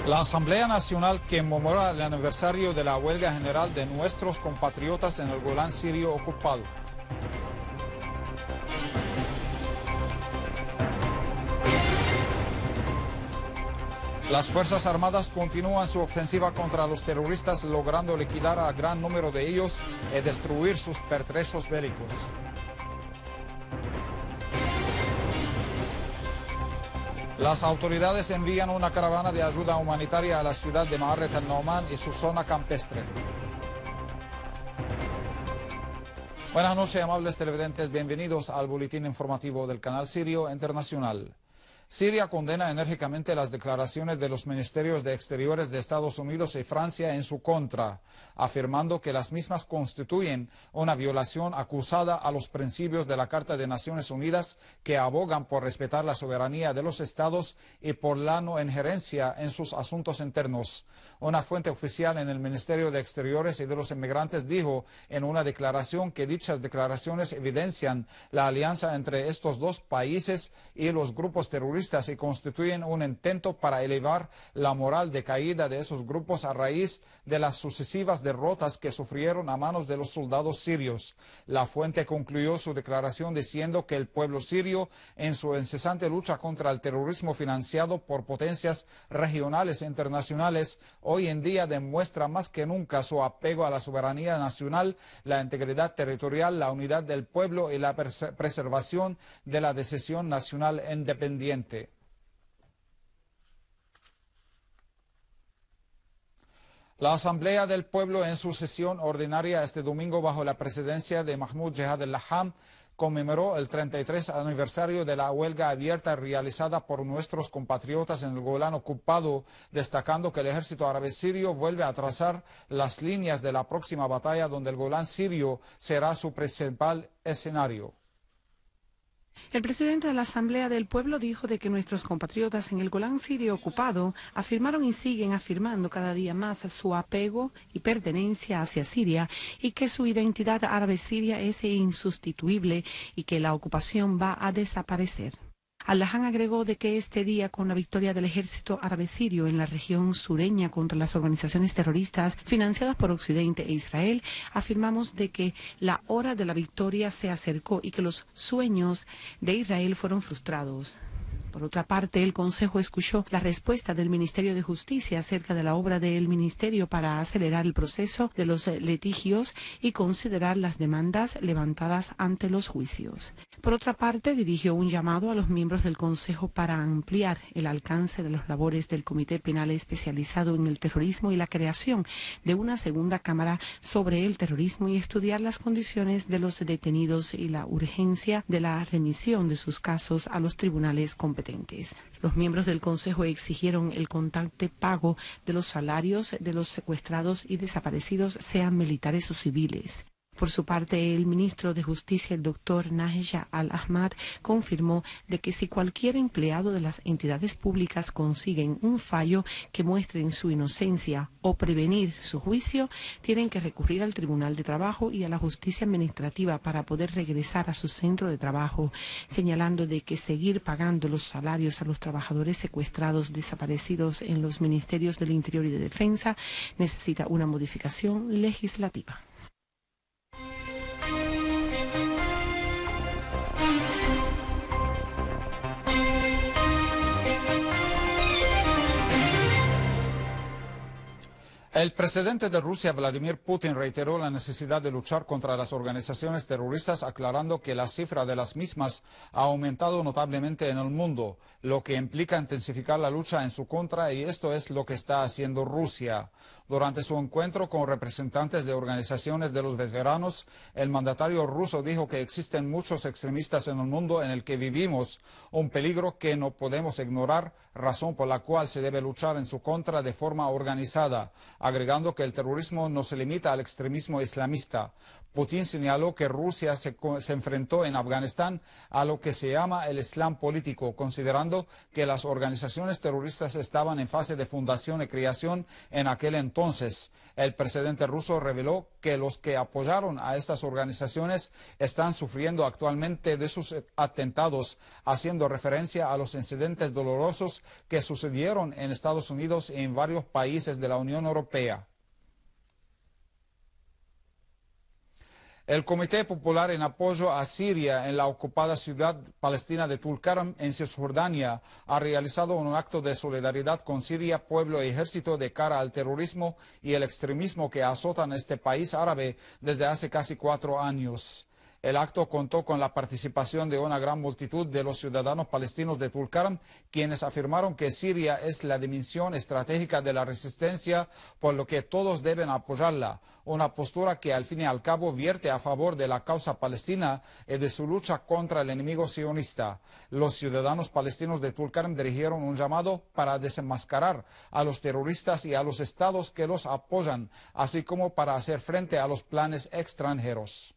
La Asamblea Nacional conmemora el aniversario de la huelga general de nuestros compatriotas en el Golán sirio ocupado. Las Fuerzas Armadas continúan su ofensiva contra los terroristas, logrando liquidar a gran número de ellos y destruir sus pertrechos bélicos. Las autoridades envían una caravana de ayuda humanitaria a la ciudad de Ma'aret al-Nu'man y su zona campestre. Buenas noches, amables televidentes. Bienvenidos al boletín informativo del canal Sirio Internacional. Siria condena enérgicamente las declaraciones de los ministerios de Exteriores de Estados Unidos y Francia en su contra, afirmando que las mismas constituyen una violación acusada a los principios de la Carta de Naciones Unidas, que abogan por respetar la soberanía de los estados y por la no injerencia en sus asuntos internos. Una fuente oficial en el Ministerio de Exteriores y de los Inmigrantes dijo en una declaración que dichas declaraciones evidencian la alianza entre estos dos países y los grupos terroristas y constituyen un intento para elevar la moral decaída de esos grupos a raíz de las sucesivas derrotas que sufrieron a manos de los soldados sirios. La fuente concluyó su declaración diciendo que el pueblo sirio, en su incesante lucha contra el terrorismo financiado por potencias regionales e internacionales, hoy en día demuestra más que nunca su apego a la soberanía nacional, la integridad territorial, la unidad del pueblo y la preservación de la decisión nacional independiente. La Asamblea del Pueblo, en su sesión ordinaria este domingo bajo la presidencia de Mahmoud Jehad al-Laham, conmemoró el 33 aniversario de la huelga abierta realizada por nuestros compatriotas en el Golán ocupado, destacando que el ejército árabe sirio vuelve a trazar las líneas de la próxima batalla, donde el Golán sirio será su principal escenario. El presidente de la Asamblea del Pueblo dijo de que nuestros compatriotas en el Golán sirio ocupado afirmaron y siguen afirmando cada día más su apego y pertenencia hacia Siria, y que su identidad árabe siria es insustituible y que la ocupación va a desaparecer. Al-Laham agregó de que este día, con la victoria del ejército árabe sirio en la región sureña contra las organizaciones terroristas financiadas por Occidente e Israel, afirmamos de que la hora de la victoria se acercó y que los sueños de Israel fueron frustrados. Por otra parte, el Consejo escuchó la respuesta del Ministerio de Justicia acerca de la obra del Ministerio para acelerar el proceso de los litigios y considerar las demandas levantadas ante los juicios. Por otra parte, dirigió un llamado a los miembros del Consejo para ampliar el alcance de las labores del Comité Penal especializado en el terrorismo y la creación de una segunda cámara sobre el terrorismo y estudiar las condiciones de los detenidos y la urgencia de la remisión de sus casos a los tribunales competentes. Los miembros del Consejo exigieron el constante pago de los salarios de los secuestrados y desaparecidos, sean militares o civiles. Por su parte, el ministro de Justicia, el doctor Najeja Al-Ahmad, confirmó de que si cualquier empleado de las entidades públicas consiguen un fallo que muestre su inocencia o prevenir su juicio, tienen que recurrir al Tribunal de Trabajo y a la Justicia Administrativa para poder regresar a su centro de trabajo, señalando de que seguir pagando los salarios a los trabajadores secuestrados desaparecidos en los Ministerios del Interior y de Defensa necesita una modificación legislativa. El presidente de Rusia, Vladimir Putin, reiteró la necesidad de luchar contra las organizaciones terroristas, aclarando que la cifra de las mismas ha aumentado notablemente en el mundo, lo que implica intensificar la lucha en su contra, y esto es lo que está haciendo Rusia. Durante su encuentro con representantes de organizaciones de los veteranos, el mandatario ruso dijo que existen muchos extremistas en el mundo en el que vivimos, un peligro que no podemos ignorar, razón por la cual se debe luchar en su contra de forma organizada. agregando que el terrorismo no se limita al extremismo islamista. Putin señaló que Rusia se enfrentó en Afganistán a lo que se llama el Islam político, considerando que las organizaciones terroristas estaban en fase de fundación y creación en aquel entonces. El presidente ruso reveló que los que apoyaron a estas organizaciones están sufriendo actualmente de sus atentados, haciendo referencia a los incidentes dolorosos que sucedieron en Estados Unidos y en varios países de la Unión Europea. El Comité Popular en apoyo a Siria en la ocupada ciudad palestina de Tulkarm en Cisjordania ha realizado un acto de solidaridad con Siria, pueblo y ejército de cara al terrorismo y el extremismo que azotan este país árabe desde hace casi 4 años. El acto contó con la participación de una gran multitud de los ciudadanos palestinos de Tulkarm, quienes afirmaron que Siria es la dimensión estratégica de la resistencia, por lo que todos deben apoyarla, una postura que al fin y al cabo vierte a favor de la causa palestina y de su lucha contra el enemigo sionista. Los ciudadanos palestinos de Tulkarm dirigieron un llamado para desenmascarar a los terroristas y a los estados que los apoyan, así como para hacer frente a los planes extranjeros.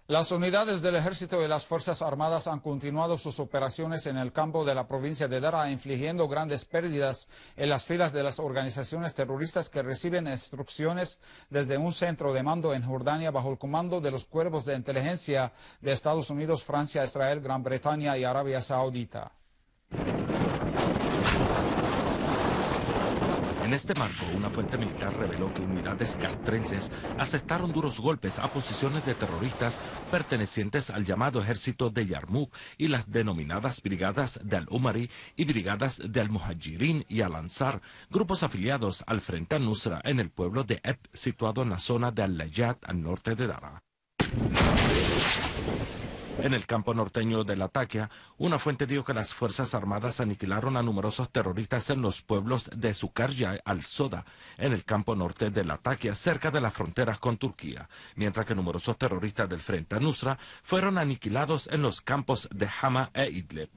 Las unidades del Ejército y las Fuerzas Armadas han continuado sus operaciones en el campo de la provincia de Daraa, infligiendo grandes pérdidas en las filas de las organizaciones terroristas que reciben instrucciones desde un centro de mando en Jordania bajo el comando de los cuerpos de inteligencia de Estados Unidos, Francia, Israel, Gran Bretaña y Arabia Saudita. En este marco, una fuente militar reveló que unidades castrenses asestaron duros golpes a posiciones de terroristas pertenecientes al llamado ejército de Yarmouk y las denominadas brigadas de Al-Umari y brigadas de Al-Muhajirin y Al-Ansar, grupos afiliados al Frente al-Nusra en el pueblo de Eb, situado en la zona de Al-Layat, al norte de Daraa. En el campo norteño de Latakia, una fuente dijo que las Fuerzas Armadas aniquilaron a numerosos terroristas en los pueblos de Sukarya al-Soda, en el campo norte de Latakia, cerca de las fronteras con Turquía, mientras que numerosos terroristas del Frente al-Nusra fueron aniquilados en los campos de Hama e Idlib.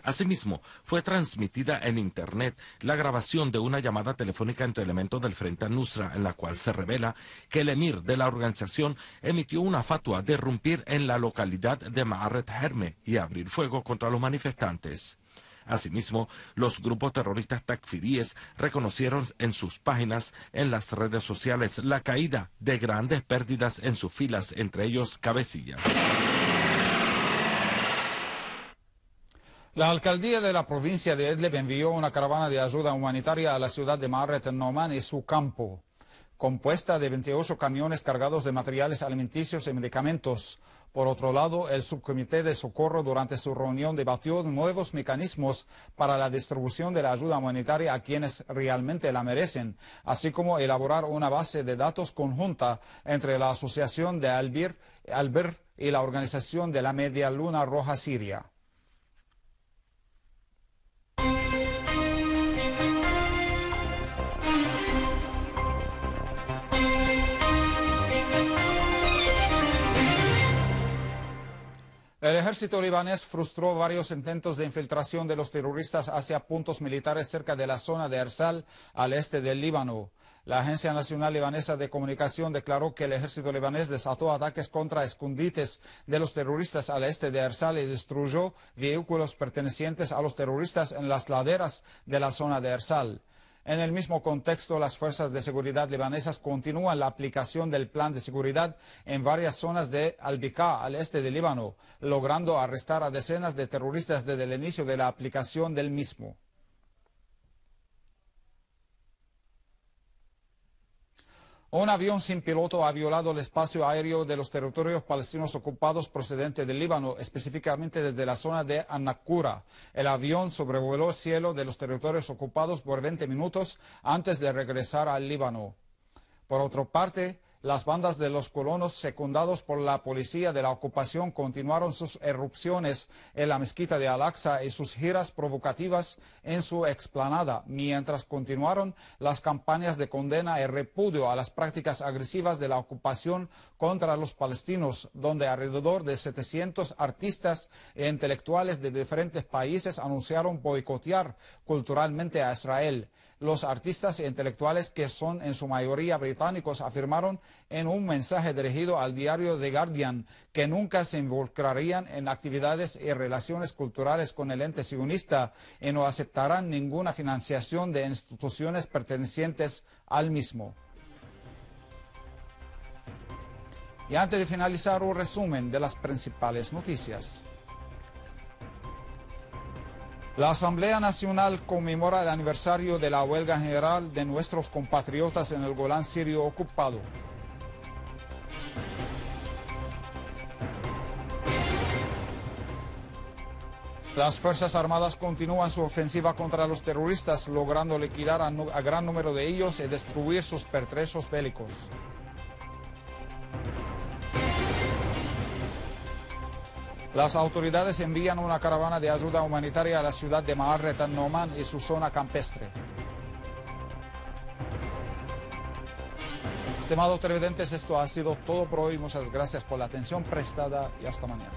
Asimismo, fue transmitida en Internet la grabación de una llamada telefónica entre elementos del Frente al-Nusra, en la cual se revela que el emir de la organización emitió una fatua de irrumpir en la localidad de Ma'aret Herme y abrir fuego contra los manifestantes. Asimismo, los grupos terroristas takfiríes reconocieron en sus páginas en las redes sociales la caída de grandes pérdidas en sus filas, entre ellos cabecillas. La alcaldía de la provincia de Idlib envió una caravana de ayuda humanitaria a la ciudad de Ma'aret el-Noman y su campo, compuesta de 28 camiones cargados de materiales alimenticios y medicamentos. Por otro lado, el subcomité de socorro durante su reunión debatió nuevos mecanismos para la distribución de la ayuda humanitaria a quienes realmente la merecen, así como elaborar una base de datos conjunta entre la Asociación de Al-Bir y la Organización de la Media Luna Roja Siria. El ejército libanés frustró varios intentos de infiltración de los terroristas hacia puntos militares cerca de la zona de Ersal, al este del Líbano. La Agencia Nacional Libanesa de Comunicación declaró que el ejército libanés desató ataques contra escondites de los terroristas al este de Ersal y destruyó vehículos pertenecientes a los terroristas en las laderas de la zona de Ersal. En el mismo contexto, las fuerzas de seguridad libanesas continúan la aplicación del plan de seguridad en varias zonas de Al-Bika, al este del Líbano, logrando arrestar a decenas de terroristas desde el inicio de la aplicación del mismo. Un avión sin piloto ha violado el espacio aéreo de los territorios palestinos ocupados procedente del Líbano, específicamente desde la zona de An-Naqoura. El avión sobrevoló el cielo de los territorios ocupados por 20 minutos antes de regresar al Líbano. Por otra parte, las bandas de los colonos secundados por la policía de la ocupación continuaron sus erupciones en la mezquita de Al-Aqsa y sus giras provocativas en su explanada, mientras continuaron las campañas de condena y repudio a las prácticas agresivas de la ocupación contra los palestinos, donde alrededor de 700 artistas e intelectuales de diferentes países anunciaron boicotear culturalmente a Israel. Los artistas e intelectuales, que son en su mayoría británicos, afirmaron en un mensaje dirigido al diario The Guardian que nunca se involucrarían en actividades y relaciones culturales con el ente sionista y no aceptarán ninguna financiación de instituciones pertenecientes al mismo. Y antes de finalizar, un resumen de las principales noticias. La Asamblea Nacional conmemora el aniversario de la huelga general de nuestros compatriotas en el Golán sirio ocupado. Las Fuerzas Armadas continúan su ofensiva contra los terroristas, logrando liquidar a gran número de ellos y destruir sus pertrechos bélicos. Las autoridades envían una caravana de ayuda humanitaria a la ciudad de Ma'arret al-Noman y su zona campestre. Estimados televidentes, esto ha sido todo por hoy. Muchas gracias por la atención prestada y hasta mañana.